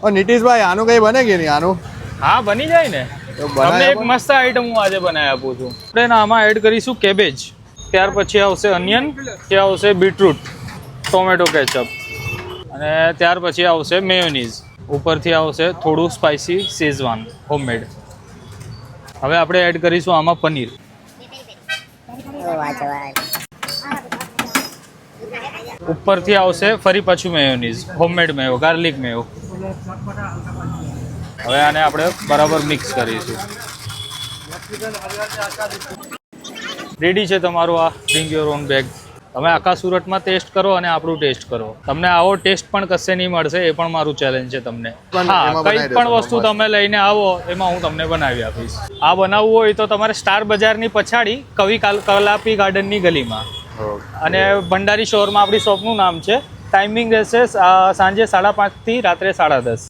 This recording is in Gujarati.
और नीतीश भाई आनु कहीं बने कि नहीं आनु हाँ बनी जाए ने તમને એક મસ્ત આઈટમ હું આજે બનાવી આપું છું આપણે આમાં એડ કરીશું કેબેજ ત્યાર પછી આવશે અનિયન ત્યાં આવશે બીટરૂટ ટોમેટો કેચઅપ અને ત્યાર પછી આવશે મેયોનીઝ ઉપરથી આવશે થોડું સ્પાઇસી શેઝવાન હોમમેડ હવે આપણે એડ કરીશું આમાં પનીર ઉપરથી આવશે ફરી પાછું મેયોનીઝ હોમમેડ મેયો ગાર્લિક મેયો હવે આને આપણે બરાબર મિક્સ કરીશું રેડી છે તમારું આ બ્રિંગ યોર ઓન બેગ તમે આખા સુરતમાં ટેસ્ટ કરો અને આપણું ટેસ્ટ કરો તમને આવો ટેસ્ટ પણ કશે નહીં મળશે એ પણ મારું ચેલેન્જ છે તમને હા કંઈ પણ વસ્તુ તમે લઈને આવો એમાં હું તમને બનાવી આપીશ આ બનાવવું હોય તો તમારે સ્ટાર બજારની પછાડી કવિ કલાપી ગાર્ડનની ગલીમાં અને ભંડારી શોરમાં આપણી શોપનું નામ છે ટાઈમિંગ રહેશે સાંજે 5:30 થી રાત્રે 10:30